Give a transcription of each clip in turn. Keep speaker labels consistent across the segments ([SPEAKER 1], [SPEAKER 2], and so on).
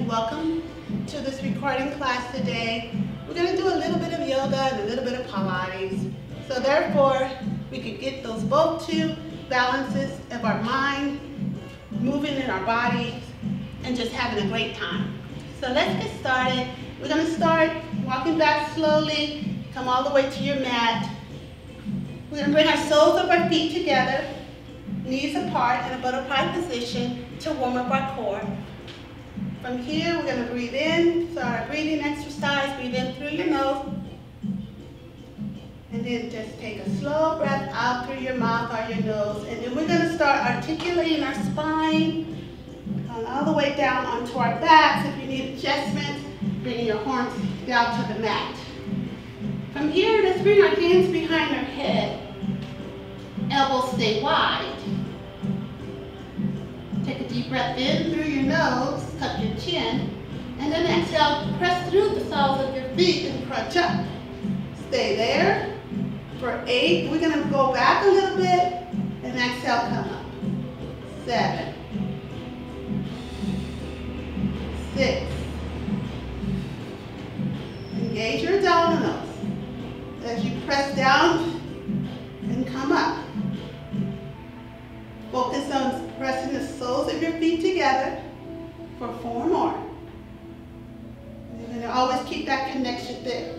[SPEAKER 1] welcome to this recording class today. We're going to do a little bit of yoga and a little bit of Pilates. So therefore, we could get those both two balances of our mind, moving in our bodies, and just having a great time. So let's get started. We're going to start walking back slowly, come all the way to your mat. We're going to bring our soles of our feet together, knees apart in a butterfly position to warm up our core. From here, we're going to breathe in. So our breathing exercise, breathe in through your nose. And then just take a slow breath out through your mouth or your nose. And then we're going to start articulating our spine, going all the way down onto our backs. If you need adjustments, bring your arms down to the mat. From here, let's bring our hands behind our head. Elbows stay wide. Take a deep breath in through your nose, tuck your chin, and then exhale, press through the soles of your feet and crunch up. Stay there for 8. We're going to go back a little bit and exhale, come up. 7, 6. Engage your abdominals as you press down and come up. Focus on pressing the soles of your feet together for 4 more. You're going to always keep that connection there.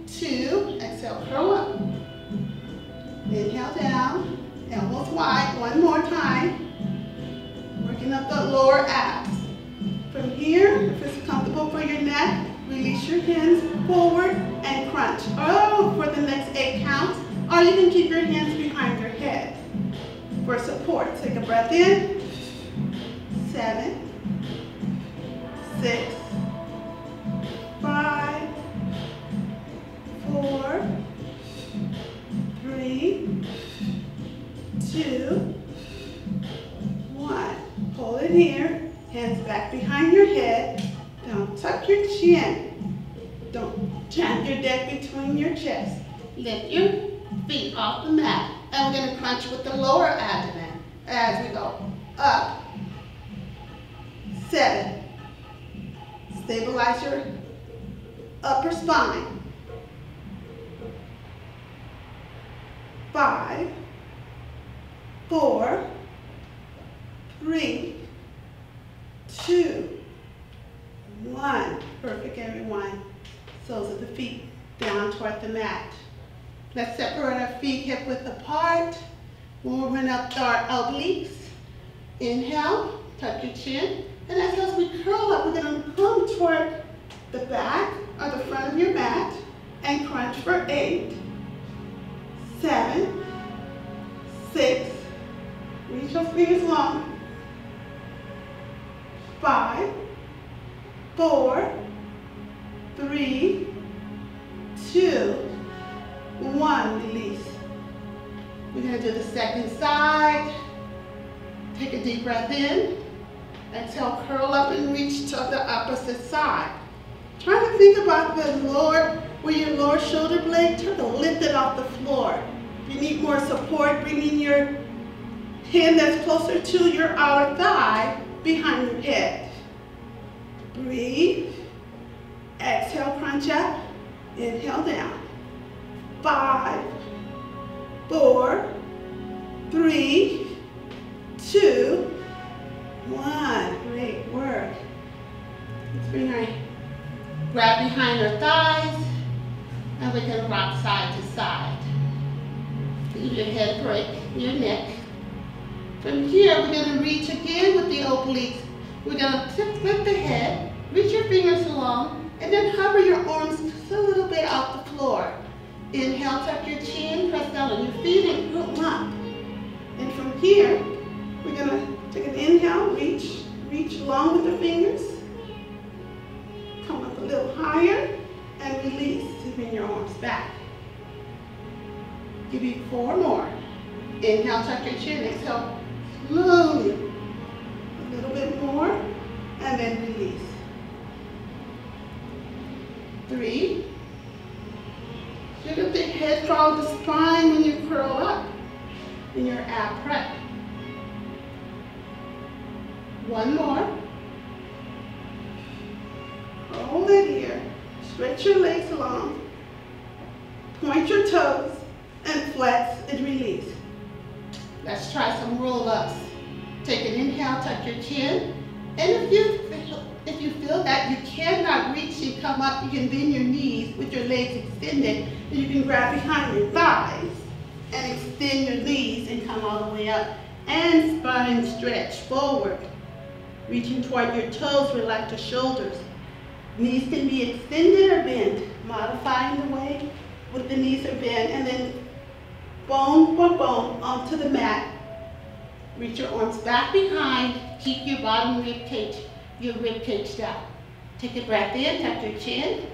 [SPEAKER 1] 2, exhale, curl up. Inhale down, elbows wide, 1 more time. Working up the lower abs. From here, if it's comfortable for your neck, release your hands forward and crunch. For the next 8 counts, or you can keep your hands behind your head. For support, take a breath in. 7, 6, 5, 4, 3, 2, 1. Hold it here. Hands back behind your head. Don't tuck your chin. Don't jam your neck between your chest. Lift your feet off the mat. And we're going to crunch with the lower abdomen as we go up. 7. Stabilize your upper spine. 5, 4, 3, 2, 1. Perfect, everyone. Soles of the feet down toward the mat. Let's separate our feet hip width apart. Moving up our obliques. Inhale, tuck your chin. And as we curl up, we're going to come toward the back or the front of your mat and crunch for 8, 7, 6. Reach your fingers long. 5, 4, 3, 2, 1, release. We're going to do the second side. Take a deep breath in. Exhale, curl up and reach to the opposite side. Try to think about the lower, where your lower shoulder blade, try to lift it off the floor. If you need more support, bring in your hand that's closer to your outer thigh behind your head. Breathe. Exhale, crunch up. Inhale down. 5, 4, 3, 2, 1. Great work. Let's bring our grab behind our thighs, and we can rock side to side. Leave your head break, your neck. From here, we're going to reach again with the obliques. We're going to flip the head, reach your fingers along, and then hover your arms just a little bit off the floor. Inhale, tuck your chin, press down on your feet and come up. And from here, we're going to take an inhale, reach along with the fingers. Come up a little higher and release to bring your arms back. Give you 4 more. Inhale, tuck your chin, exhale, slowly. A little bit more, and then release. 3. Should the big head follow the spine when you curl up in your ab prep. 1 more. hold it here. Stretch your legs long. Point your toes and flex and release. Let's try some roll-ups. Take an inhale, tuck your chin. And if you feel that you cannot reach and come up, you can bend your knees with your legs extended. And you can grab behind your thighs and extend your knees and come all the way up. And spine stretch forward. Reaching toward your toes, relax your shoulders. Knees can be extended or bent, modifying the way with the knees are bent, and then bone for bone onto the mat. Reach your arms back behind, keep your bottom rib cage down. Take a breath in, tuck your chin,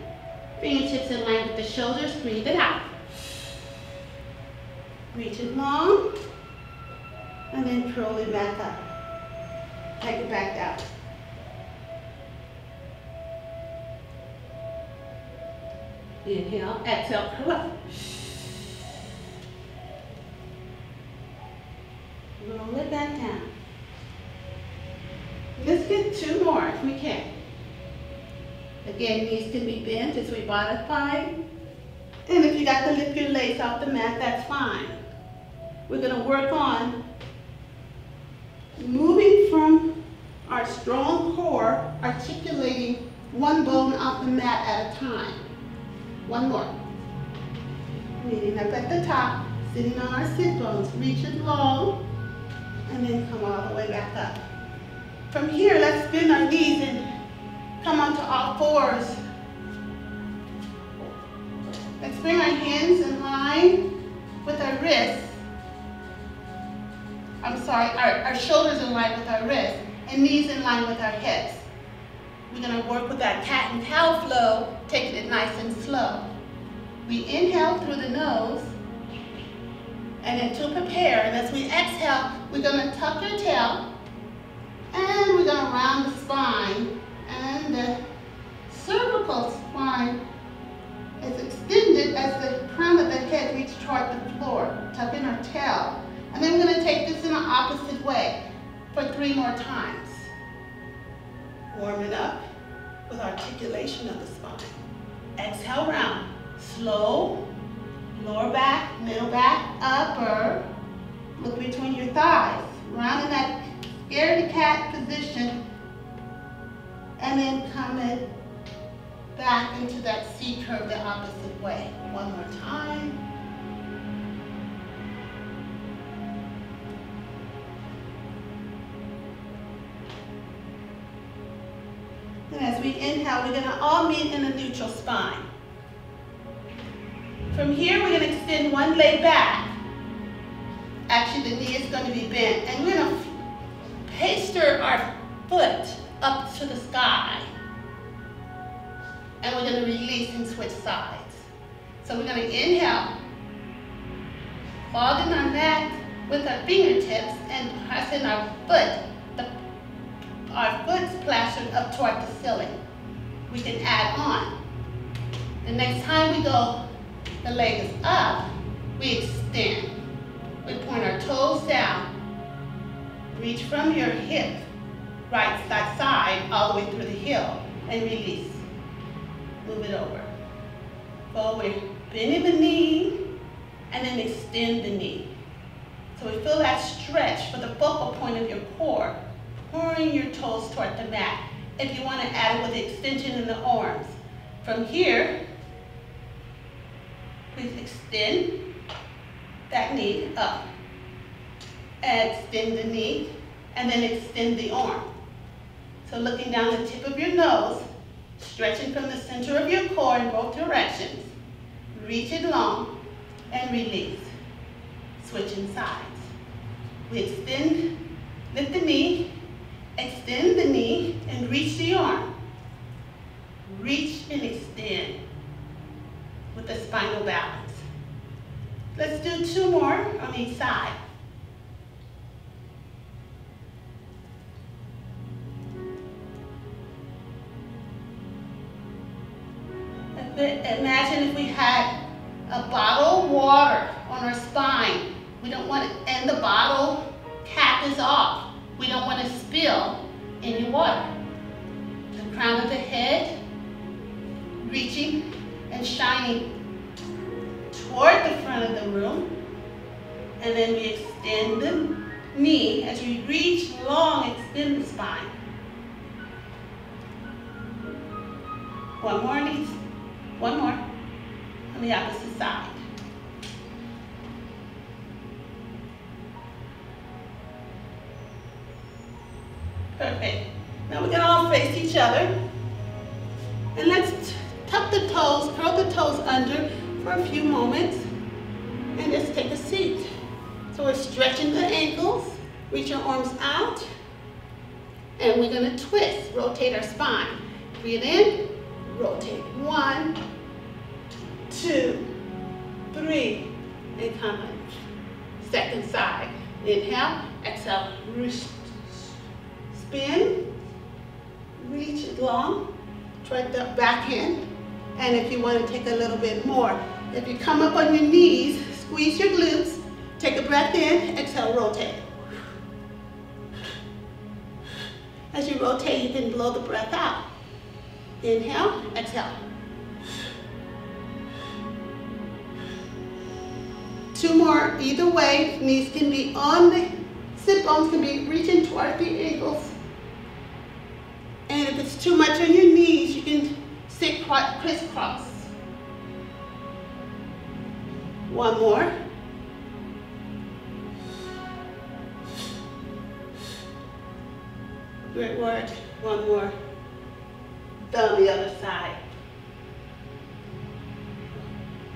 [SPEAKER 1] fingertips in line with the shoulders, breathe it out. Reach it long, and then curl it back up. Take it back down. Inhale, exhale, curl up. Roll it back down. Let's get 2 more if we can. Again, knees can be bent as we modify. And if you got to lift your legs off the mat, that's fine. We're going to work on moving from our strong core, articulating one bone off the mat at a time. 1 more. Meeting up at the top, sitting on our sit bones, reach it long, and then come all the way back up. From here, let's bend our knees and come onto all fours. Let's bring our hands in line with our wrists. Our shoulders in line with our wrists, and knees in line with our hips. We're going to work with that cat and cow flow, taking it nice and slow. We inhale through the nose, and then to prepare, and as we exhale, we're going to tuck your tail, and we're going to round the spine, and the cervical spine is extended as the crown of the head reaches toward the floor. Tuck in our tail, and then we're going to take this in an opposite way for 3 more times. Warming up with articulation of the spine. Exhale, round. Slow, lower back, middle back, upper. Look between your thighs. Round in that scaredy cat position. And then coming back into that C curve the opposite way. 1 more time. And as we inhale, we're going to all meet in a neutral spine. From here, we're going to extend one leg back. Actually, the knee is going to be bent. And we're going to paster our foot up to the sky. And we're going to release and switch sides. So we're going to inhale, holding our mat with our fingertips and pressing our foot. Our foot's plastered up toward the ceiling. We can add on. The next time we go, the leg is up, we extend. We point our toes down. Reach from your hip, right side, all the way through the heel, and release. Move it over. Forward, bending the knee, and then extend the knee. So we feel that stretch for the focal point of your core. Pouring your toes toward the mat. If you want to add it with the extension in the arms. From here, please extend that knee up. Extend the knee, and then extend the arm. So looking down the tip of your nose, stretching from the center of your core in both directions. Reach it long, and release. Switching sides. We extend, lift the knee, extend the knee, and reach the arm. Reach and extend with the spinal balance. Let's do 2 more on each side. Imagine if we had a bottle of water on our spine. We don't want it, and the bottle cap is off. We don't want to spill any water. The crown of the head reaching and shining toward the front of the room. And then we extend the knee. As we reach long, extend the spine. One more, knees. One more on the opposite side. Perfect. Now we're going to all face each other. And let's tuck the toes, curl the toes under for a few moments. And just take a seat. So we're stretching the ankles. Reach your arms out. And we're going to twist, rotate our spine. Breathe in, rotate. 1, 2, 3. And come in. Second side. Inhale, exhale, spin, reach it long, try the back end, and if you want to take a little bit more, if you come up on your knees, squeeze your glutes, take a breath in, exhale, rotate. As you rotate, you can blow the breath out. Inhale, exhale. 2 more either way. Knees can be on the sit bones, can be reaching toward the ankles. And if it's too much on your knees, you can sit crisscross. 1 more. Great work. 1 more. Down the other side.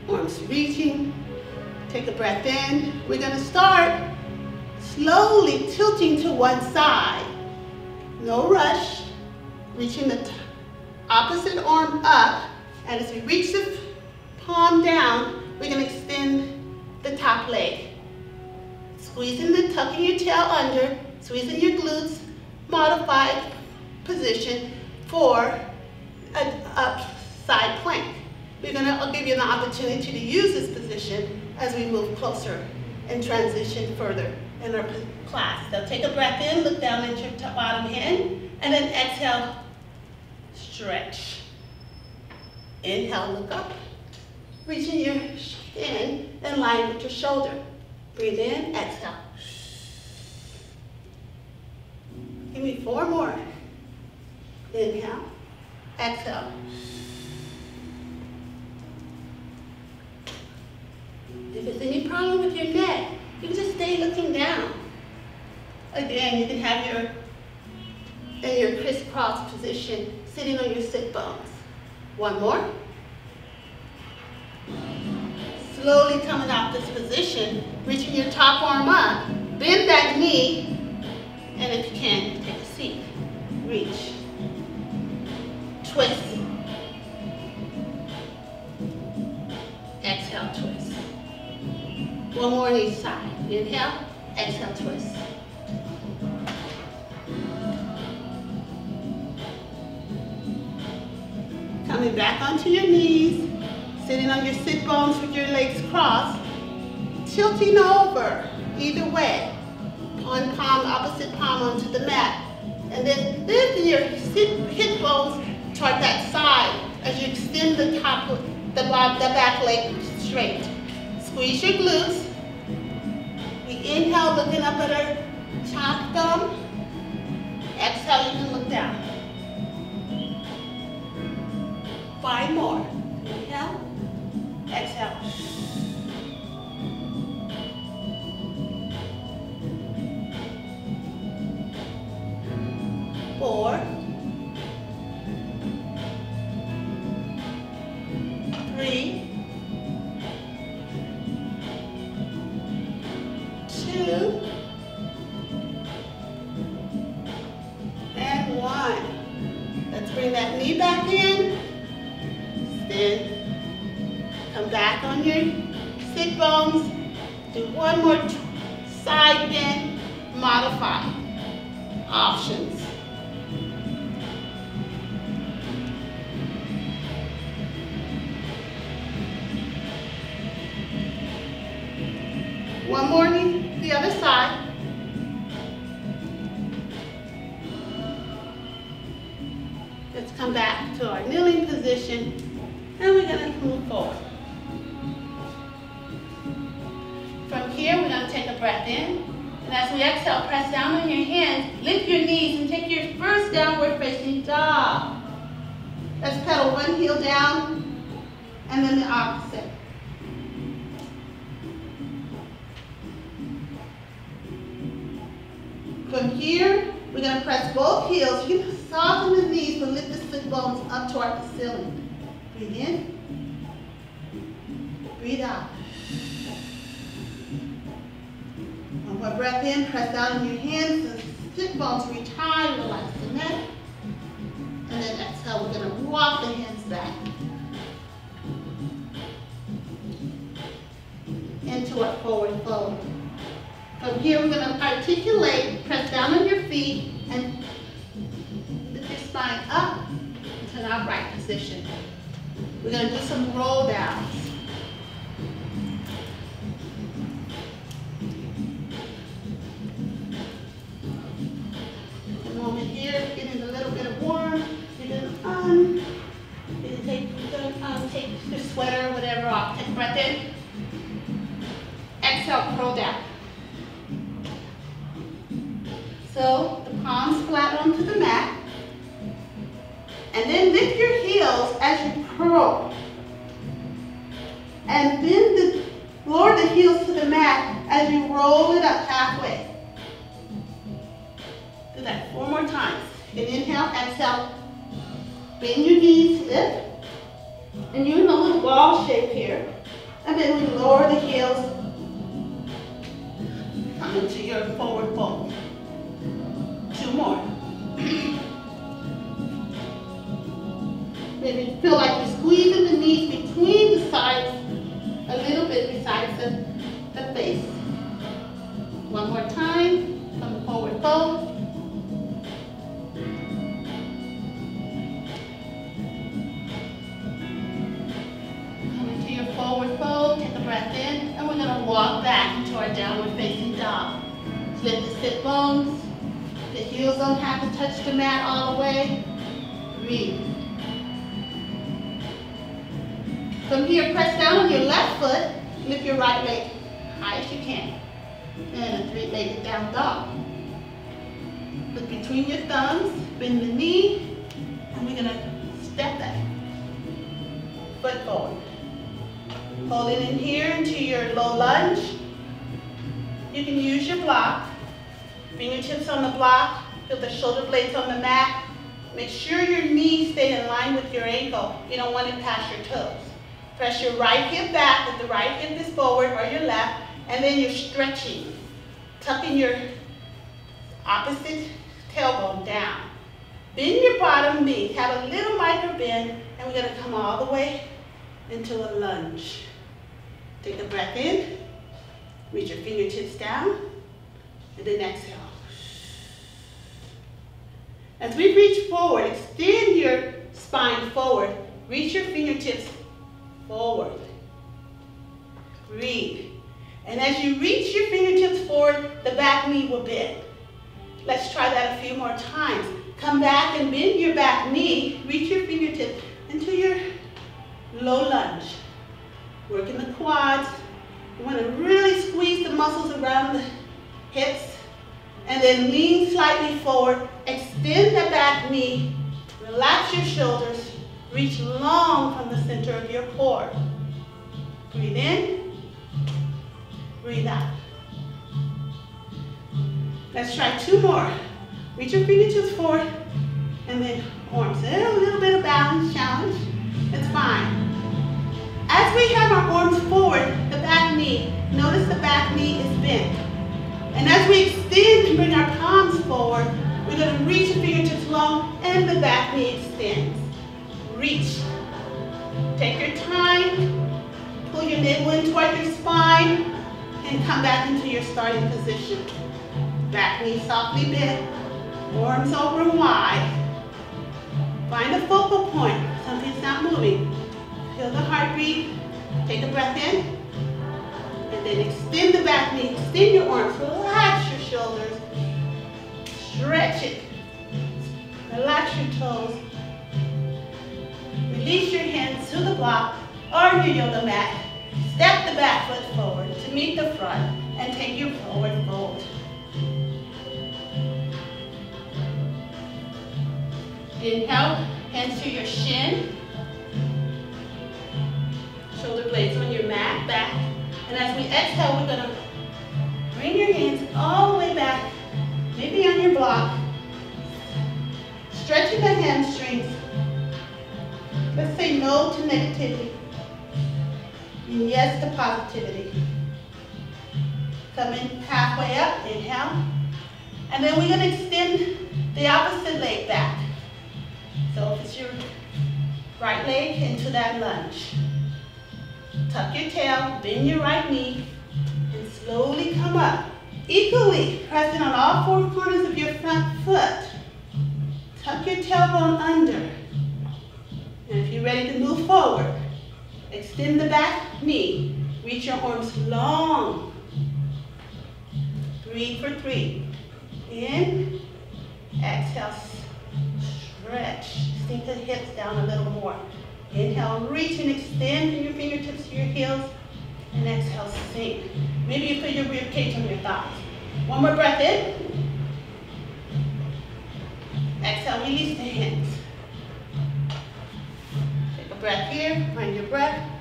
[SPEAKER 1] Arms reaching. Take a breath in. We're going to start slowly tilting to one side. No rush. Reaching the opposite arm up. And as we reach the palm down, we're going to extend the top leg. Squeezing the, tucking your tail under, squeezing your glutes, modified position for an upside plank. I'll give you an opportunity to use this position as we move closer and transition further in our class. So take a breath in, look down at your bottom hand, and then exhale, stretch. Inhale, look up, reaching your chin in line with your shoulder. Breathe in, exhale. Give me 4 more. Inhale, exhale. If there's any problem with your neck, you can just stay looking down. Again, you can have in your crisscross position, sitting on your sit bones. 1 more. Slowly coming out this position, reaching your top arm up, bend that knee, and if you can, take a seat. Reach. Twist. Exhale, twist. 1 more on each side. Inhale, exhale, twist. Coming back onto your knees, sitting on your sit bones with your legs crossed, tilting over either way. One palm, opposite palm onto the mat. And then lifting your hip bones toward that side as you extend the back leg straight. Squeeze your glutes. We inhale, looking up at our top thumb. Exhale, you can look down. 5 more. Inhale, exhale. 4, 3, 2, and 1. Let's bring that knee back in. Then come back on your sit bones. Do 1 more side bend, modify. Options. One more knee, the other side. Let's come back to our kneeling position. And we're going to move forward. From here, we're going to take a breath in. And as we exhale, press down on your hands, lift your knees, and take your first downward facing dog. Let's pedal one heel down, and then the opposite. From here, we're going to press both heels. You can soften the knees, but lift the sit bones up toward the ceiling. Breathe in. Breathe out. One more breath in. Press down on your hands. The sit bones reach high. Relax the neck. And then exhale. We're going to walk the hands back into a forward fold. From here, we're going to articulate, press down on your feet, and lift your spine up into an upright position. We're going to do some roll downs. A moment here, getting a little bit of warmth. You're going to take your sweater or whatever off. Take a breath in. Exhale, curl down. So the palms flat onto the mat. And then lift your heels as you curl. And then lower the heels to the mat as you roll it up halfway. Do that 4 more times. And inhale, exhale. Bend your knees, lift. And you're in a little ball shape here. And then we lower the heels. Come into your forward fold. 2 more. Maybe feel like you're squeezing the knees between the sides, a little bit besides the face. 1 more time. Come forward fold. Come into your forward fold. Take a breath in, and we're going to walk back into our downward facing dog. Lift the sit bones. The heels don't have to touch the mat all the way. Breathe. From here, press down on your left foot. Lift your right leg high as you can. And a 3-legged down dog. Look between your thumbs. Bend the knee. And we're going to step that foot forward. Hold it in here into your low lunge. You can use your block. Fingertips on the block, feel the shoulder blades on the mat. Make sure your knees stay in line with your ankle. You don't want it past your toes. Press your right hip back if the right hip is forward or your left, and then you're stretching. Tucking your opposite tailbone down. Bend your bottom knee. Have a little micro bend, and we're going to come all the way into a lunge. Take a breath in. Reach your fingertips down, and then exhale. As we reach forward, extend your spine forward. Reach your fingertips forward. Breathe. And as you reach your fingertips forward, the back knee will bend. Let's try that a few more times. Come back and bend your back knee. Reach your fingertips into your low lunge. Working the quads. You want to really squeeze the muscles around the hips. And then lean slightly forward. Extend the back knee. Relax your shoulders. Reach long from the center of your core. Breathe in. Breathe out. Let's try 2 more. Reach your fingertips forward. And then arms. A little bit of balance challenge. It's fine. As we have our arms forward, the back knee, notice the back knee is bent. And as we extend and bring our palms forward, we're going to reach the fingertips long and the back knee extends. Reach. Take your time. Pull your navel in toward your spine and come back into your starting position. Back knee softly bent. Arms open wide. Find a focal point. Something's not moving. Feel the heartbeat. Take a breath in. And then extend the back knee. Extend your arms. Relax your shoulders. Stretch it. Relax your toes. release your hands to the block or your yoga mat. Step the back foot forward to meet the front and take your forward fold. Inhale, hands to your shin. Shoulder blades on your mat, back. And as we exhale, we're going to bring your hands all the way back, maybe on your block. Stretching the hamstrings. Let's say no to negativity. And yes to positivity. Coming halfway up, inhale. And then we're going to extend the opposite leg back. So if it's your right leg into that lunge. Tuck your tail, bend your right knee, and slowly come up. Equally pressing on all four corners of your front foot. Tuck your tailbone under. And if you're ready to move forward, extend the back knee. Reach your arms long. Breathe for 3. In. Exhale. Stretch. Sink the hips down a little more. Inhale, reach and extend from your fingertips to your heels. And exhale, sink. Maybe you feel your rib cage on your thighs. One more breath in. Exhale, release the hands. Take a breath here, find your breath.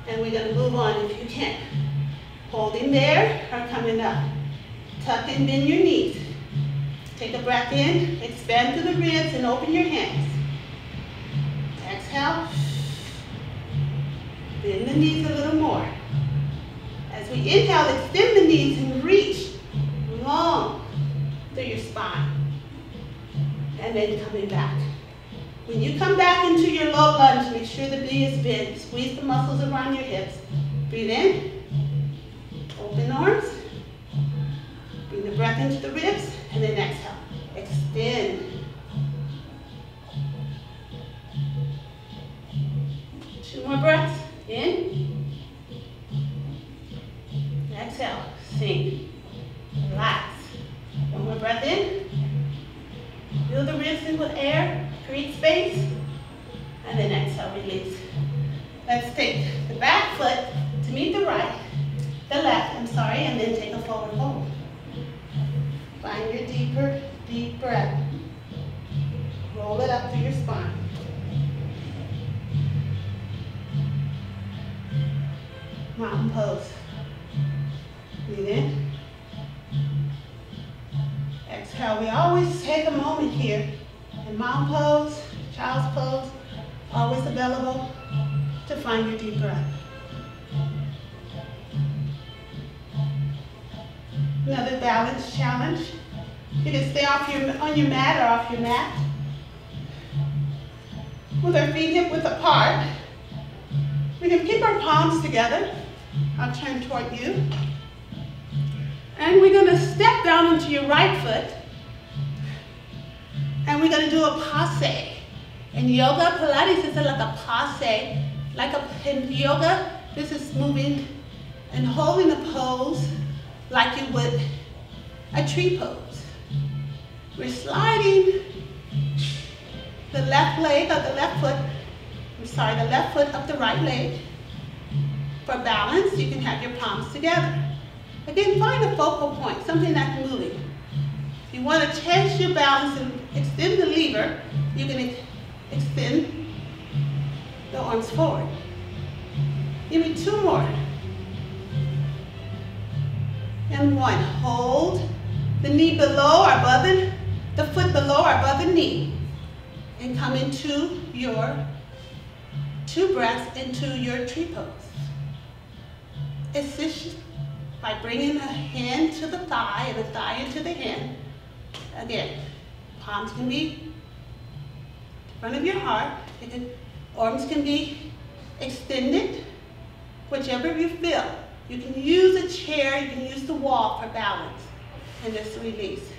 [SPEAKER 1] And we're going to move on if you can. Holding there or coming up. Tuck and bend your knees. Take a breath in, expand through the ribs and open your hands. Exhale. Bend the knees a little more. As we inhale, extend the knees and reach long through your spine. And then coming back. When you come back into your low lunge, make sure the knee is bent. Squeeze the muscles around your hips. Breathe in. Open arms. Bring the breath into the ribs. And then exhale. Extend. Two more breaths. In. Exhale. Sink. Relax. One more breath in. Fill the ribs in with air. Create space. And then exhale. Release. Let's take the back foot to meet the right. The left, and then take a forward fold. Find your deep breath. Roll it up through your spine. Mountain pose. Breathe in. Exhale. We always take a moment here in mountain pose, child's pose, always available to find your deep breath. Another balance challenge. You can stay on your mat or off your mat. With our feet hip width apart. We can keep our palms together. I'll turn toward you. And we're going to step down into your right foot. And we're going to do a passe. In yoga, Pilates is like a passe. In yoga, this is moving and holding a pose like you would a tree pose. We're sliding the left leg or the left foot, the left foot up the right leg. For balance, you can have your palms together. Again, find a focal point, something that's moving. If you want to test your balance and extend the lever, you can extend the arms forward. Give me 2 more. And 1. Hold the knee below or above the foot below or above the knee. And come into your 2 breaths into your tree pose. Assist by bringing a hand to the thigh and a thigh into the hand. Again, palms can be in front of your heart. Arms can be extended, whichever you feel. You can use a chair, you can use the wall for balance and just release.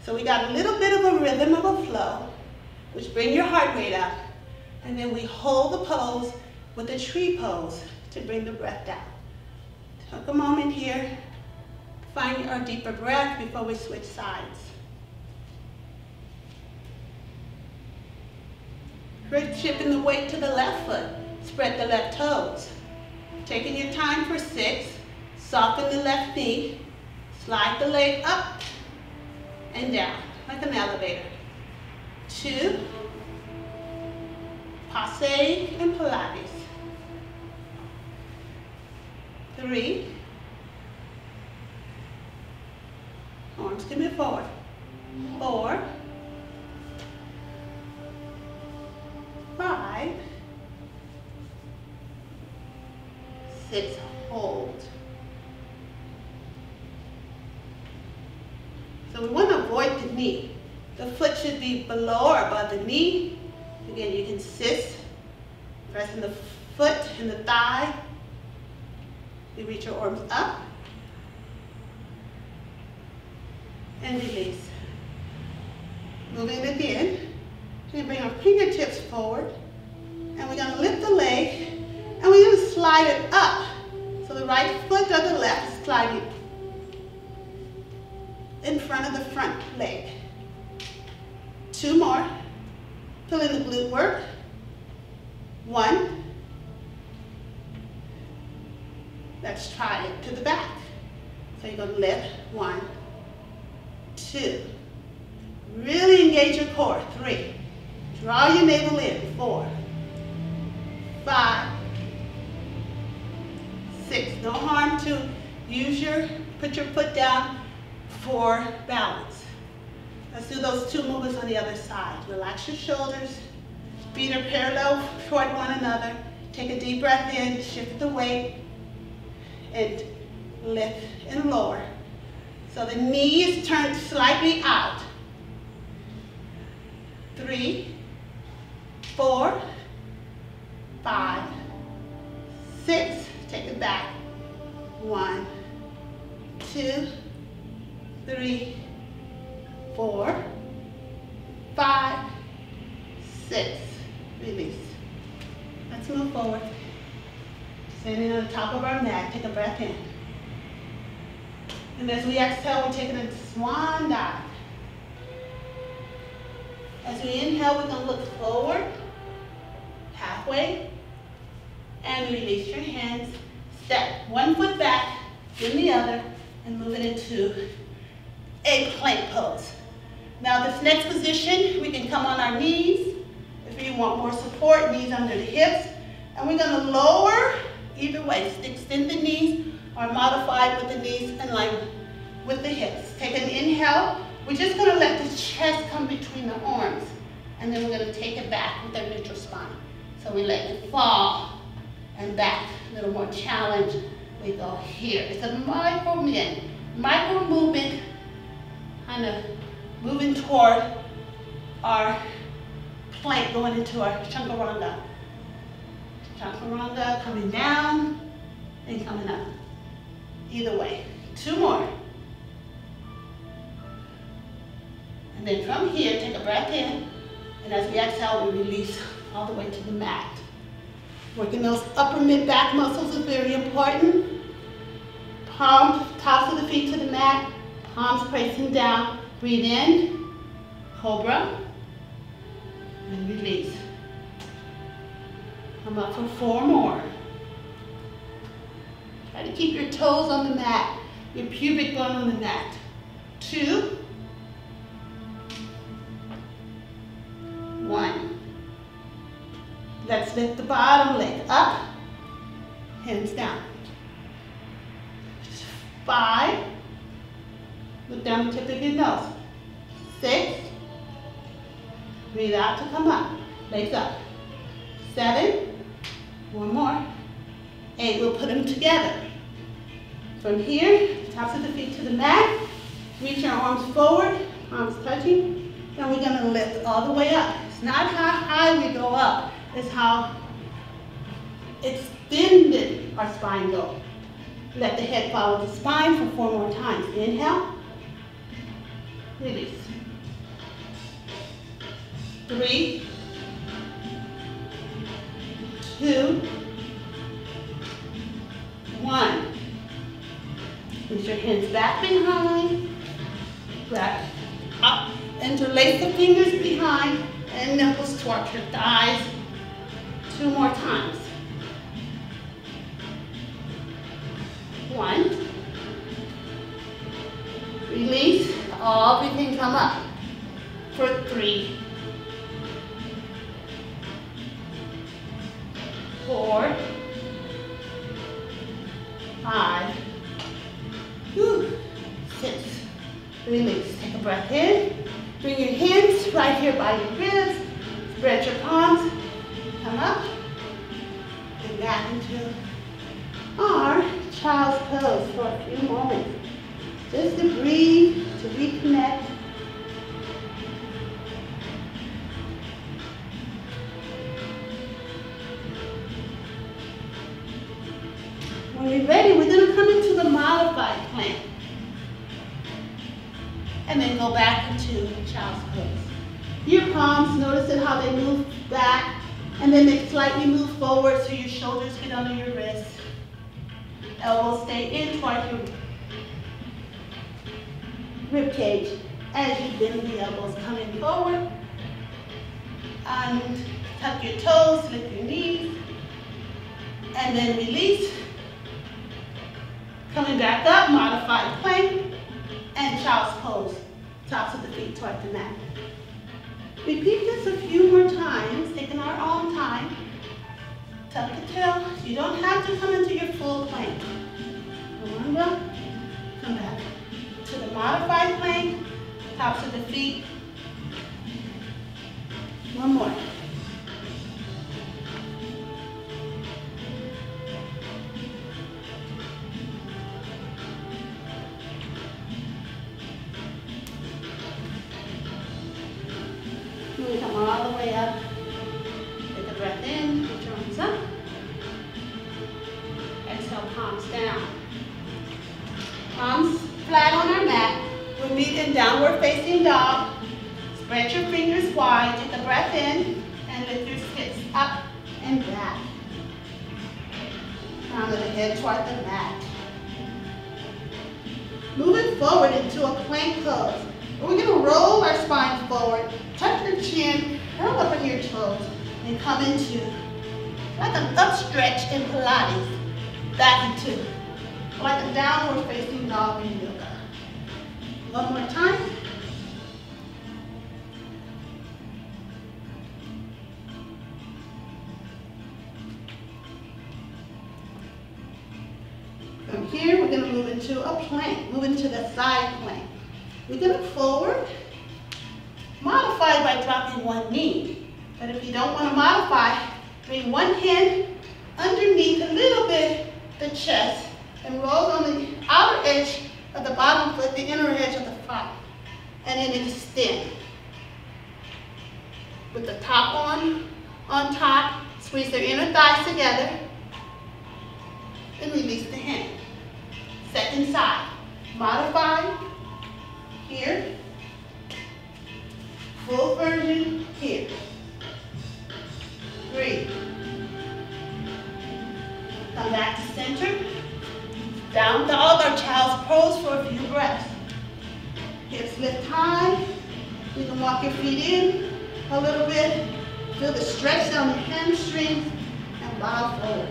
[SPEAKER 1] So we got a little bit of a rhythm of a flow, which bring your heart rate up, and then we hold the pose with a tree pose to bring the breath down. Take a moment here, find our deeper breath before we switch sides. We're shifting the weight to the left foot. Spread the left toes. Taking your time for 6. Soften the left knee. Slide the leg up and down like an elevator. 2. Passe and Pilates. 3. Arms can move forward. 4. 5. 6. Hold. So we want to avoid the knee. The foot should be below or above the knee. Again, you can assist, pressing the foot and the thigh. You reach your arms up and release. Moving again. We bring our fingertips forward and we're going to lift the leg and we're going to slide it up. So the right foot or the left is sliding in front of the front leg. 2 more. Fill in the glute work. 1. Let's try it to the back. So you're going to lift. 1, 2. Really engage your core. 3. Draw your navel in. 4, 5, 6. No harm to put your foot down for balance. Let's do those 2 movements on the other side. Relax your shoulders. Feet are parallel toward one another. Take a deep breath in, shift the weight, and lift and lower. So the knee is turned slightly out. 3, 4, 5, 6. Take it back. 1, 2, 3, 4, 5, 6. Release. Let's move forward. Standing on the top of our mat, take a breath in. And as we exhale, we're taking a swan dive. As we inhale, we're going to look forward, halfway, and release your hands. Step 1 foot back, then the other, and move it into a plank pose. Now this next position, we can come on our knees. If you want more support, knees under the hips. And we're going to lower, either way, extend the knees or modify it with the knees in line with the hips. Take an inhale. We're just going to let the chest come between the arms. And then we're going to take it back with our neutral spine. So we let it fall and back. A little more challenge. We go here. It's a micro movement, kind of moving toward our plank, going into our chaturanga. Chaturanga, coming down and coming up. Either way. 2 more. And then from here, take a breath in. And as we exhale, we release all the way to the mat. Working those upper mid-back muscles is very important. Palms, tops of the feet to the mat. Palms facing down. Breathe in. Cobra. And release. Come up for 4 more. Try to keep your toes on the mat. Your pubic bone on the mat. 2. 1. Let's lift the bottom leg up, hands down. 5. Look down the tip of your nose. 6. Breathe out to come up. Legs up. 7. 1 more. 8. We'll put them together. From here, tops of the feet to the mat. Reach our arms forward, palms touching. And we're going to lift all the way up. It's not how high we go up. It's how extended our spine goes. Let the head follow the spine for 4 more times. Inhale. Release. 3, 2, 1. Put your hands back behind. Grab up. Interlace the fingers behind And nipples towards your thighs. 2 more times. 1. Release. Everything come up. For 3. 4. 5. 6. Release. Take a breath in. Bring your hands right here by your ribs. Spread your palms. Come up. And back into our child's pose for a few moments. Just to breathe, to reconnect. When you're ready, we're going to come into the modified plank. And then go back into child's pose. Your palms, notice how they move back, and then they slightly move forward so your shoulders get under your wrists. Elbows stay in toward your rib cage as you bend the elbows, coming forward. And tuck your toes, lift your knees, and then release. Coming back up, modified plank, and child's pose, tops of the feet toward the mat. Repeat this a few more times, taking our own time. Tuck the tail. You don't have to come into your full plank. Remember, come back to the modified plank, tops of the feet. 1 more. We come all the way up. Take a breath in, put your arms up. Exhale, palms down. Palms flat on our mat. We'll meet in downward facing dog. Spread your fingers wide. Take a breath in and lift your hips up and back. Crown of the head toward the mat. Moving forward into a plank pose. We're going to roll our spine forward, tuck your chin, curl up on your toes, and come into like an upstretch in Pilates. Back into like a downward facing dog in yoga. 1 more time. From here, we're going to move into a plank, move into the side plank. We're going to forward, modify by dropping 1 knee. But if you don't want to modify, bring 1 hand underneath a little bit the chest and roll on the outer edge of the bottom foot, the inner edge of the front. And then extend. With the top on top, squeeze their inner thighs together and release the hand. Second side, modify. Here, full version here. 3. Come back to center. Down dog or child's pose for a few breaths. Hips lift high. You can walk your feet in a little bit. Feel the stretch down the hamstrings and bow forward.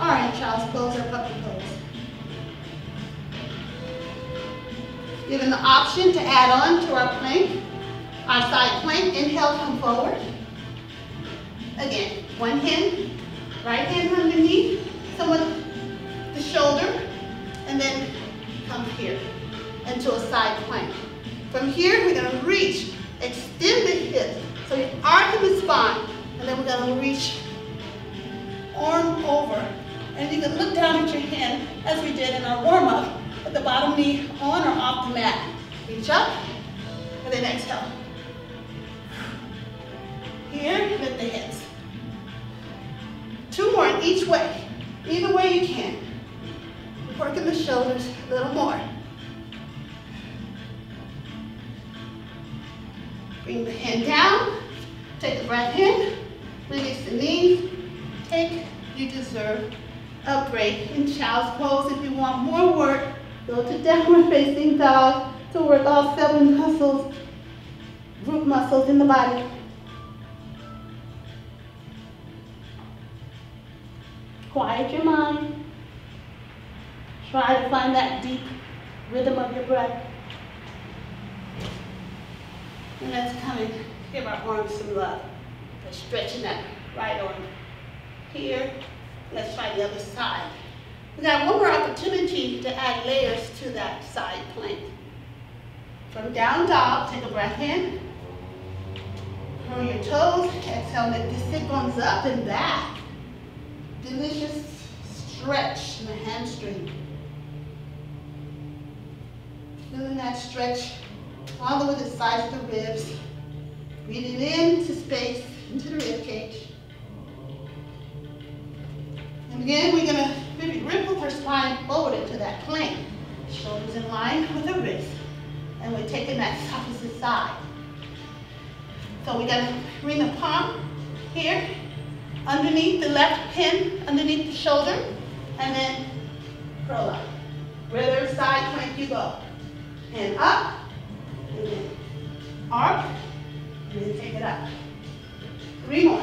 [SPEAKER 1] All right, child's pose or puppy pose. Given the option to add on to our plank, our side plank, inhale, come forward. Again, 1 hand, right hand underneath, somewhat the shoulder, and then come here into a side plank. From here, we're going to reach, extend the hips, so you arc the spine, and then we're going to reach arm over. And you can look down at your hand, as we did in our warm-up, with the bottom knee on or off the mat. Reach up, and then exhale. Here, lift the hips. 2 more in each way. Either way you can. Working the shoulders a little more. Bring the hand down. Take a breath in. Release the knees. You deserve a break in child's pose. If you want more work, go to downward facing dog to work all 7 muscles, root muscles in the body. Quiet your mind. Try to find that deep rhythm of your breath. And let's come and give our arms some love. We're stretching that right arm here. Let's try the other side. We got one more opportunity to add layers to that side plank. From down dog, take a breath in. Curl your toes. Exhale, let the sit bones up and back. Delicious stretch in the hamstring. Feeling that stretch all the way to the sides of the ribs. Breathing into space, into the rib cage. And again, we're going to maybe ripple our spine forward into that plank. Shoulders in line with the wrist. And we're taking that opposite side. So we're going to bring the palm here, underneath the left pin, underneath the shoulder, and then curl up. Whether side plank you go. And up, and then arc, and then take it up. 3 more.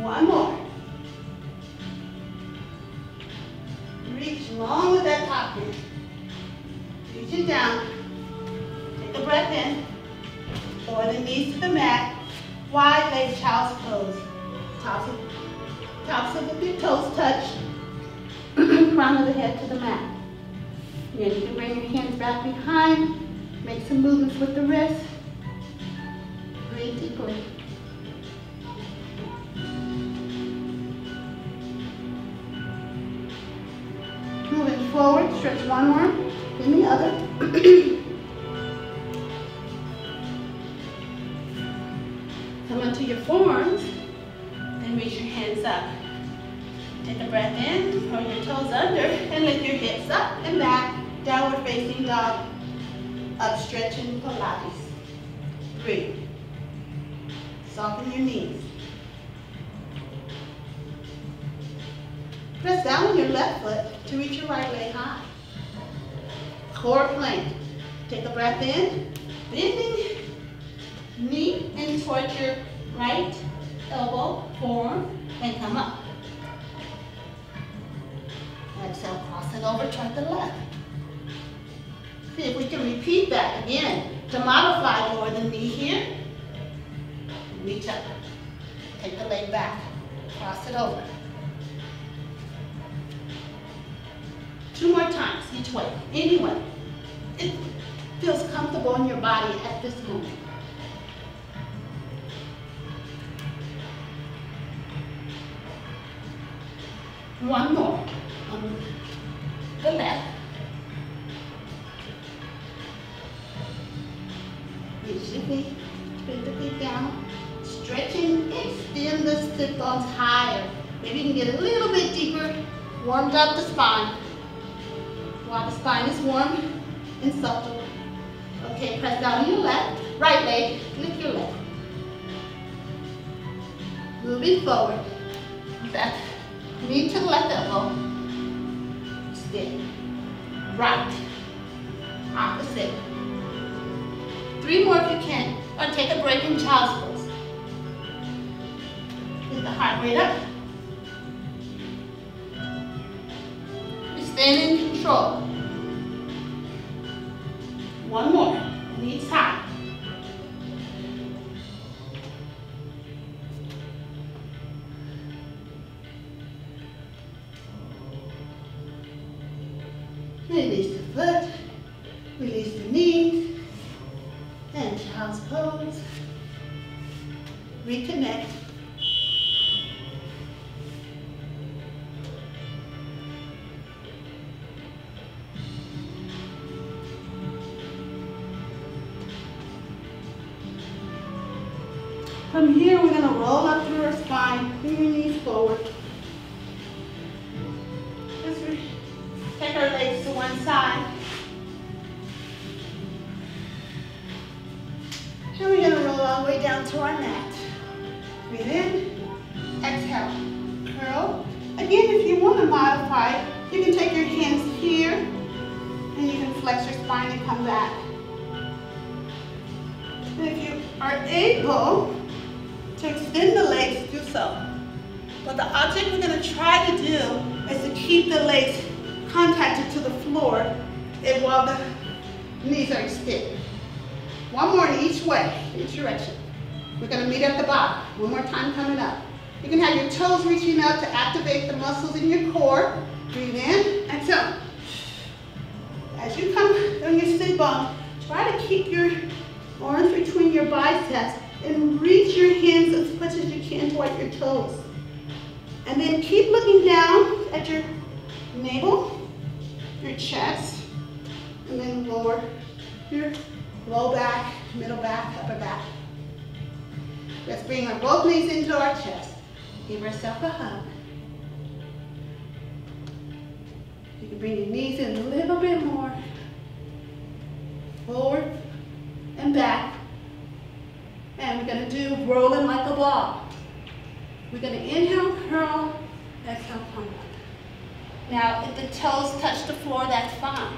[SPEAKER 1] One more. Reach long with that top pin. Reach it down. Take a breath in. Lower the knees to the mat. Wide leg child's pose. Tops of the toes touch. Crown of the head to the mat. Then you can bring your hands back behind. Make some movements with the wrist. Breathe deeply. Moving forward, stretch one arm, then the other. Come onto your forearms and reach your hands up. Take a breath in, curl your toes under, and lift your hips up and back. Downward facing dog, up stretching Pilates. 3. Soften your knees. Press down on your left foot to reach your right leg high. Core plank. Take a breath in, bending knee in towards your right elbow, forearm, and come up. Exhale, cross it over toward the left. See if we can repeat that again. To modify, lower the knee here. Reach up. Take the leg back. Cross it over. 2 more times each way. Any way. It feels comfortable in your body at this moment. One more. On the left. Reach your feet, bring the feet down. Stretching, extend the sit bones higher. Maybe you can get a little bit deeper. Warmed up the spine. While the spine is warm and supple. Okay, press down your left, right leg, lift your leg. Moving forward. Back, knee to the left elbow. Step. Right. Opposite. 3 more if you can. Or take a break in child's pose. Get the heart rate up. You're staying in control. 1 more. Knees high. Release the foot, release the knees, and child's pose. Reconnect. From here, we're going to roll up through our spine, bring your knees forward. Take our legs to one side. And we're going to roll all the way down to our mat. Breathe in, exhale, curl. Again, if you want to modify, you can take your hands here, and you can flex your spine and come back. And if you are able to extend the legs, do so. But the object we're going to try to do is to keep the legs contacted to the floor and while the knees are extended. One more in each way, each direction. We're going to meet at the bottom. One more time coming up. You can have your toes reaching up to activate the muscles in your core. Breathe in, exhale. As you come on your sit bone, try to keep your arms between your biceps and reach your hands as much as you can toward your toes. And then keep looking down at your navel, your chest, and then lower your low back, middle back, upper back. Let's bring our both knees into our chest. Give yourself a hug. You can bring your knees in a little bit more. Forward and back. And we're going to do rolling like a ball. We're going to inhale, curl, exhale, come up. Now, if the toes touch the floor, that's fine.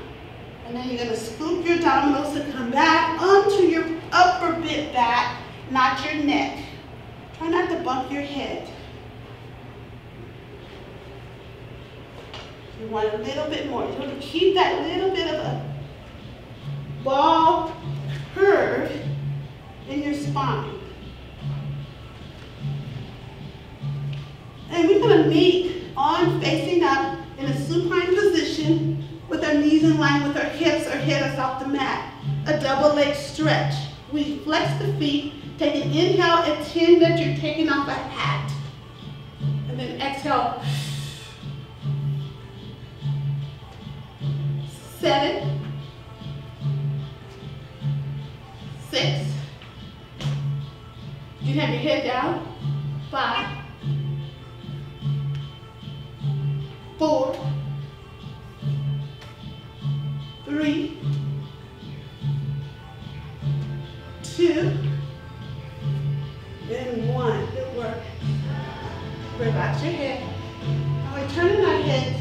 [SPEAKER 1] And then you're going to scoop your abdominals to come back onto your upper bit back, not your neck. Try not to bump your head. You want a little bit more. You want to keep that little bit of a ball curve in your spine. And we're going to meet arms facing up in a supine position with our knees in line with our hips. Our head is off the mat. A double leg stretch. We flex the feet. Take an inhale, pretend that you're taking off a hat. And then exhale. 7, 6. You have your head down. 5, 4, 3, 2, and 1. Good work. Relax your head. Now we're turning our head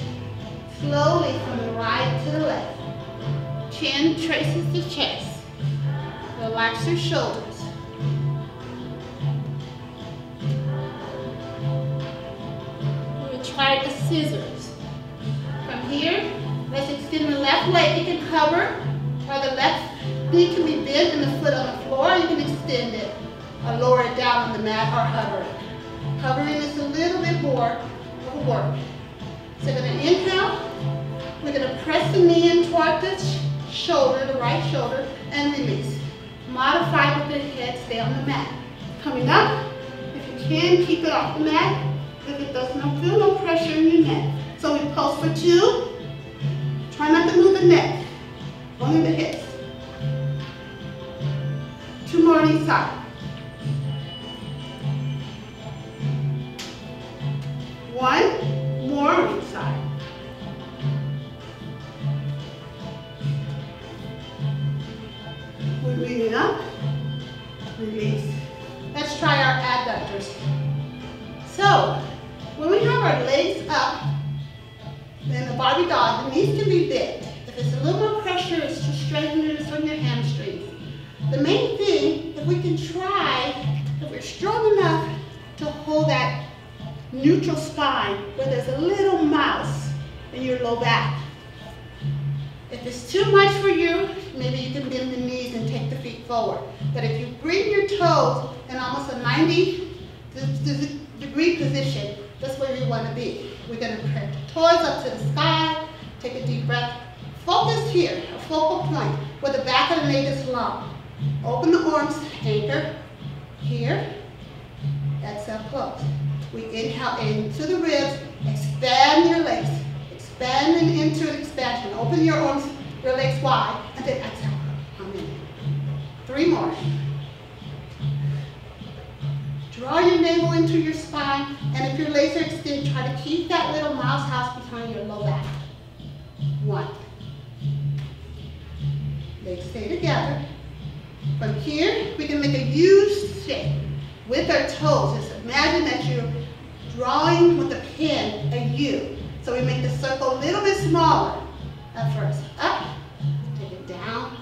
[SPEAKER 1] slowly from the right to the left. Chin traces the chest. Relax your shoulders. We will try the scissors. From here, let's extend the left leg. You can hover, or the left knee can be bent and the foot on the floor. You can extend it, or lower it down on the mat, or hover it. Hovering is a little bit more of work. So we're going to inhale. We're going to press the knee in toward the shoulder, the right shoulder, and release. Modify with the head, stay on the mat. Coming up, if you can, keep it off the mat. If it does not feel no pressure in your neck. So we pulse for 2. Try not to move the neck, only the hips. 2 more on each side. 1 more on each side. We're moving up, release. Let's try our adductors. So, when we have our legs up, in the Barbie doll, the knees can be bent. If it's a little more pressure, it's to straighten it from your hamstrings. The main thing, if we can try, if we're strong enough to hold that neutral spine where there's a little mouse in your low back. If it's too much for you, maybe you can bend the knees and take the feet forward. But if you bring your toes in almost a 90-degree position, that's where we want to be. We're going to press the toes up to the sky, take a deep breath. Focus here, a focal point, where the back of the neck is long. Open the arms, anchor here, exhale, close. We inhale into the ribs, expand your legs, expanding into an expansion. Open your arms, your legs wide, and then exhale, come in. 3 more. Draw your navel into your spine, and if your legs are extended, try to keep that little mouse house behind your low back. 1. Legs stay together. From here, we can make a U shape with our toes. Just imagine that you're drawing with a pen a U. So we make the circle a little bit smaller at first. Up, take it down,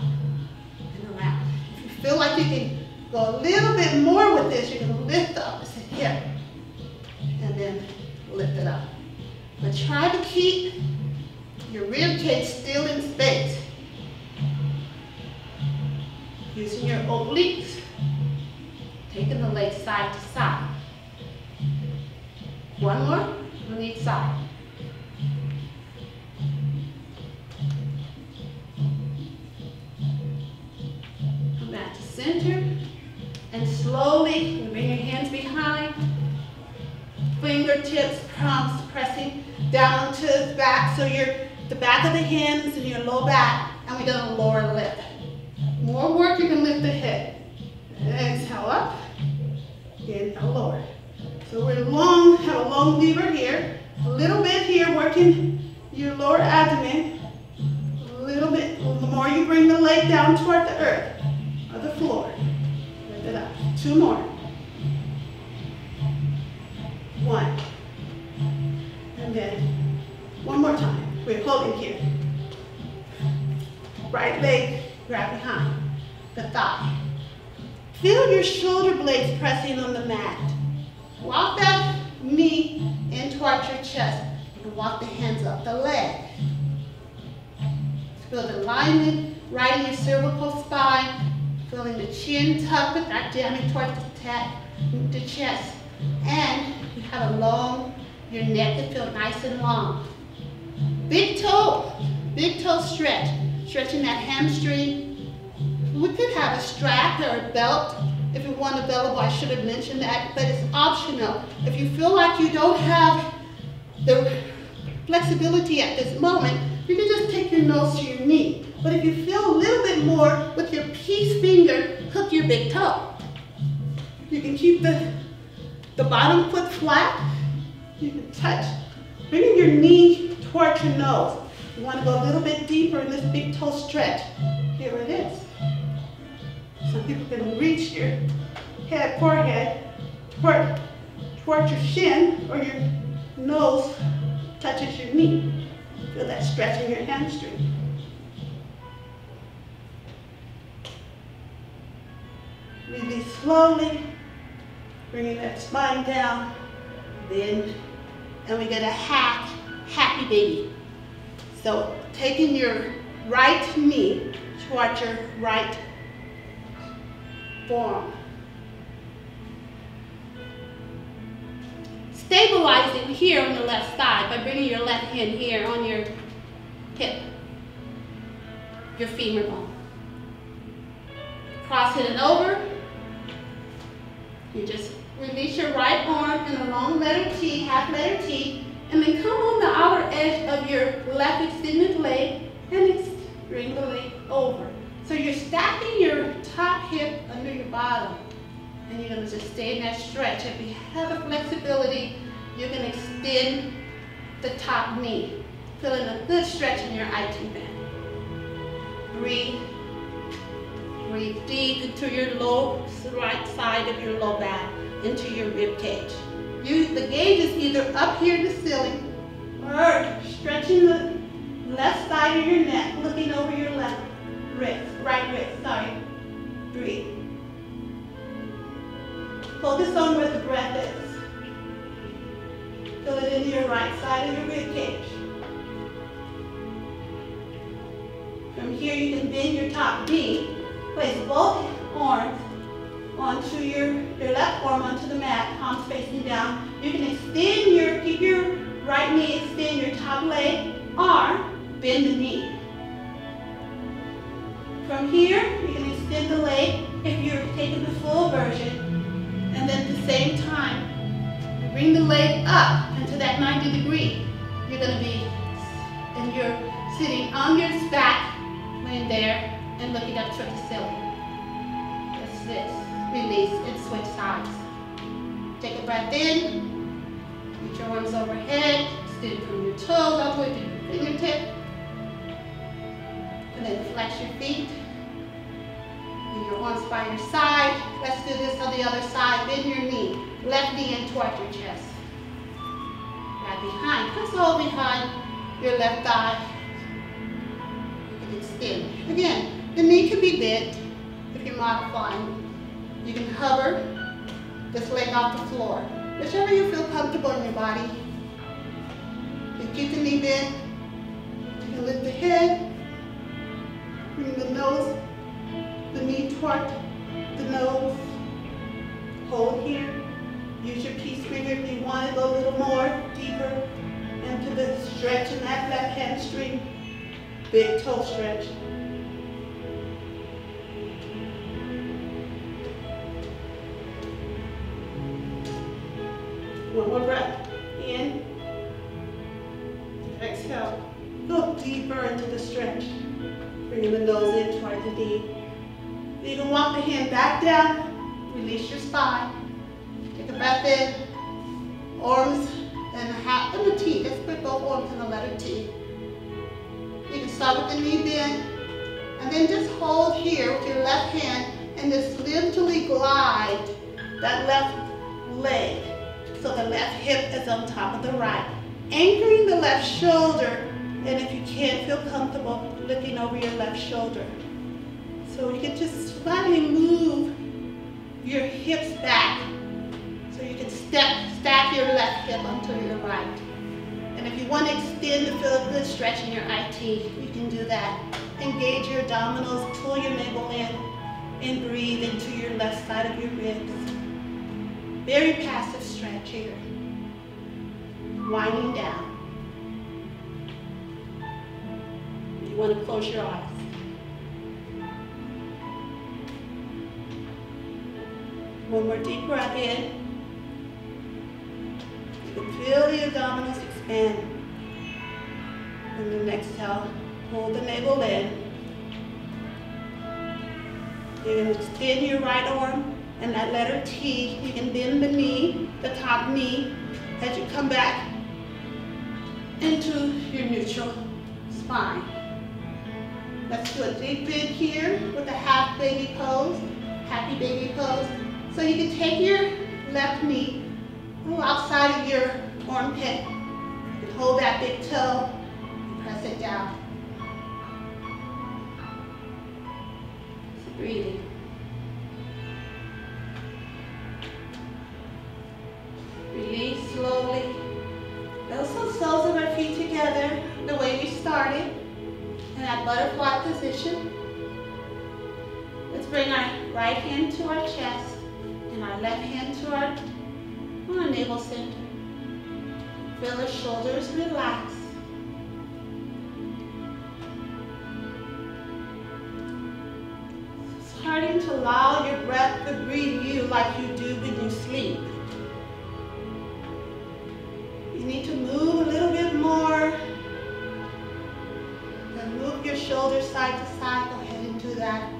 [SPEAKER 1] and around. If you feel like you can Go a little bit more with this. You're gonna lift the opposite hip and then lift it up. But try to keep your rib cage still in space. Using your obliques, taking the legs side to side. One more on each side. Come back to center and slowly bring your hands behind. Fingertips, palms pressing down to the back, so the back of the hands and your low back, and we're going to lower lip. More work, you can lift the head. Exhale up, inhale lower. So we're long, have a long lever here, a little bit here working your lower abdomen, a little bit, the more you bring the leg down toward the earth or the floor. Lift it up. 2 more. 1. And then 1 more time. We're holding here. Right leg, grab behind the thigh. Feel your shoulder blades pressing on the mat. Walk that knee in towards your chest. You can walk the hands up the leg. Feel the alignment right in your cervical spine. Feeling the chin tucked without jamming towards the chest. And you have a long, your neck can feel nice and long. Big toe stretch. Stretching that hamstring. We could have a strap or a belt. If you want available, I should have mentioned that, but it's optional. If you feel like you don't have the flexibility at this moment, you can just take your nose to your knee. But if you feel a little bit more, with your peace finger, hook your big toe. You can keep the bottom foot flat. You can touch, bringing your knee towards your nose. You want to go a little bit deeper in this big toe stretch. Here it is. Some people can reach your forehead towards your shin, or your nose touches your knee. Feel that stretch in your hamstring. Release slowly, bringing that spine down, then, and we get a happy baby. So taking your right knee towards your right forearm. Stabilizing here on the left side by bringing your left hand here on your hip, your femur bone. Crossing it over. You just release your right arm in a long letter T, half letter T, and then come on the outer edge of your left extended leg and bring the leg over. So you're stacking your top hip under your bottom, and you're going to just stay in that stretch. If you have the flexibility, you can extend the top knee, feeling a good stretch in your IT band. Breathe. Breathe deep into your right side of your low back, into your rib cage. The gauge is either up here in the ceiling or stretching the left side of your neck, looking over your left wrist, right wrist, sorry. Breathe. Focus on where the breath is. Feel it into your right side of your rib cage. From here you can bend your top knee. Place both arms onto your left arm onto the mat, palms facing down. You can extend keep your right knee, extend your top leg, arm, bend the knee. From here, you can extend the leg if you're taking the full version. And then at the same time, bring the leg up into that 90 degree. You're going to be, and you're sitting on your back, laying there, and looking up toward the ceiling. That's this. Release and switch sides. Take a breath in. Reach your arms overhead. Extend from your toes all the way to your fingertip. And then flex your feet. And your arms by your side. Let's do this on the other side. Bend your knee. Left knee in toward your chest. Right behind. Press all behind your left thigh. You can extend. Again, the knee can be bent if you're modifying. You can hover this leg off the floor. Whichever you feel comfortable in your body. You keep the knee bent. You can lift the head. Bring the nose, the knee toward the nose. Hold here. Use your peace finger if you want to go a little more deeper into the stretch in that left hamstring. Big toe stretch. One more breath. In. Exhale. Go deeper into the stretch. Bringing the nose in toward the knee. You can walk the hand back down. Release your spine. Take a breath in. Arms and the T. Let's put both arms in the letter T. You can start with the knee bend. And then just hold here with your left hand and just literally glide that left leg. So the left hip is on top of the right. Anchoring the left shoulder. And if you can't feel comfortable, looking over your left shoulder. So you can just slightly move your hips back. So you can stack your left hip onto your right. And if you want to extend to feel a good stretch in your IT, you can do that. Engage your abdominals, pull your navel in, and breathe into your left side of your ribs. Very passive stretch here. Winding down. You want to close your eyes. One more deep breath in. You can feel the abdominals expand. And then exhale, hold the navel in. You're going to extend your right arm and that letter T. You can bend the knee, the top knee, as you come back into your neutral spine. Let's do a deep bend here with a half baby pose, happy baby pose. So you can take your left knee a little outside of your armpit. You can hold that big toe and press it down. So breathing. Release slowly. Also soles of our feet together the way we started in that butterfly position. Let's bring our right hand to our chest and our left hand to our navel center. Feel the shoulders relax. Starting to allow your breath to breathe you like you do when you sleep. You need to move a little bit more. And move your shoulders side to side. Go ahead and do that.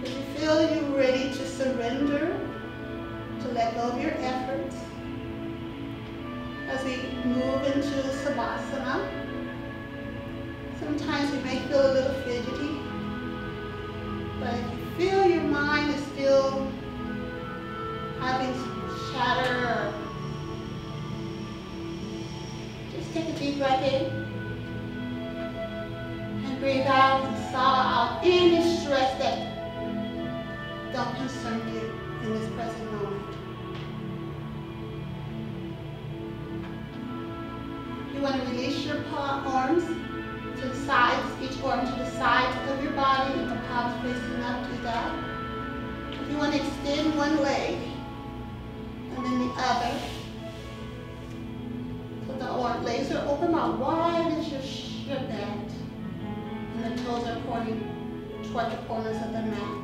[SPEAKER 1] If you feel you're ready to surrender, to let go of your efforts, as we move into Savasana, sometimes we may feel a little fidgety, but if you feel your mind is still having chatter, just take a deep breath in and breathe out and swallow out any stress that don't concern you in this present moment. You want to release your arms to the sides, each arm to the sides of your body, and the palms facing up, do that. If you want to extend one leg, and then the other, so the legs are open out wide as your bend, and the toes are pointing toward the corners of the mat.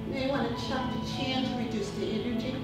[SPEAKER 1] You may want to chuck the chin to reduce the energy.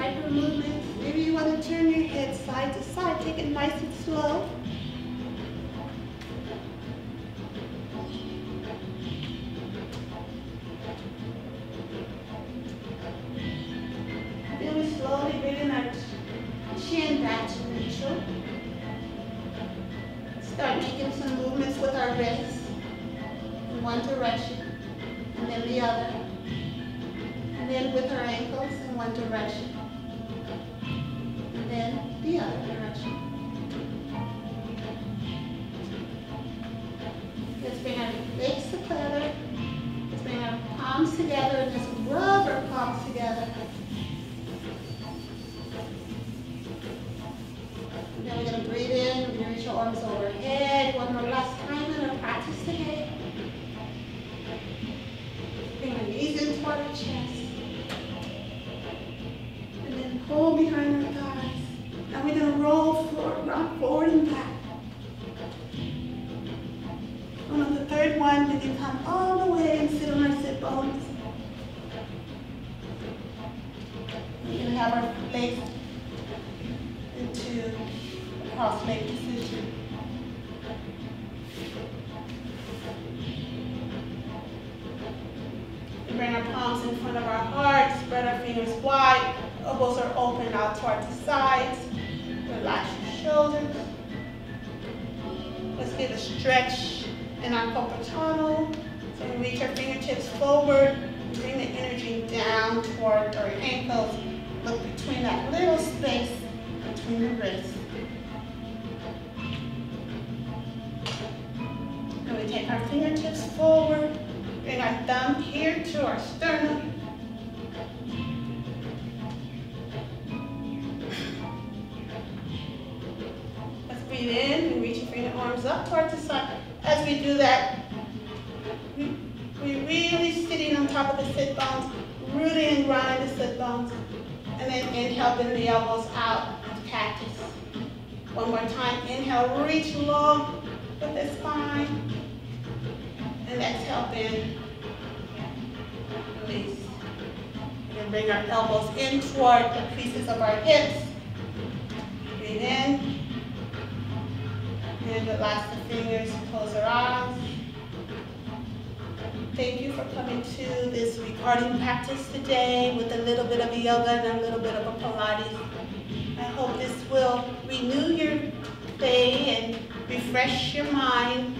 [SPEAKER 1] micro movements. Maybe you want to turn your head side to side. Take it nice and slow. Then we slowly bring our chin back to neutral. Start making some movements with our wrists in one direction and then the other. And then with our ankles in one direction. And then the other direction. Let's bring our legs together. Let's bring our palms together and just rub our palms together. And then we're going to breathe in. We're going to reach our arms overhead. One more last time in our practice today. Bring our knees in toward our chest. Pull behind our thighs. And we're going to roll forward, rock forward and back. On the third one, we can come all the way and sit on our sit bones. We're going to have our legs into a cross-leg position. We bring our palms in front of our heart, spread our fingers wide. Elbows are open out towards the sides. Relax your shoulders. Let's get a stretch in our carpal tunnel. So we reach our fingertips forward. Bring the energy down toward our ankles. Look between that little space between the wrists. And we take our fingertips forward. Bring our thumb here to our sternum. Breathe in and reach your arms up towards the side. As we do that, we're really sitting on top of the sit bones, rooting and grinding the sit bones. And then inhale, bend the elbows out, cactus. One more time, inhale, reach long with the spine. And exhale, bend, release. And bring our elbows in toward the creases of our hips. Breathe in. And relax the fingers, close our eyes. Thank you for coming to this recording practice today with a little bit of yoga and a little bit of a Pilates. I hope this will renew your day and refresh your mind.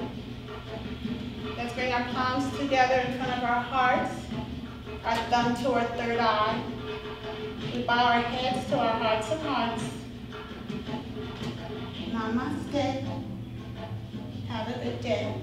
[SPEAKER 1] Let's bring our palms together in front of our hearts, our thumb to our third eye. We bow our heads to our hearts and hearts. Namaste. Have a good day.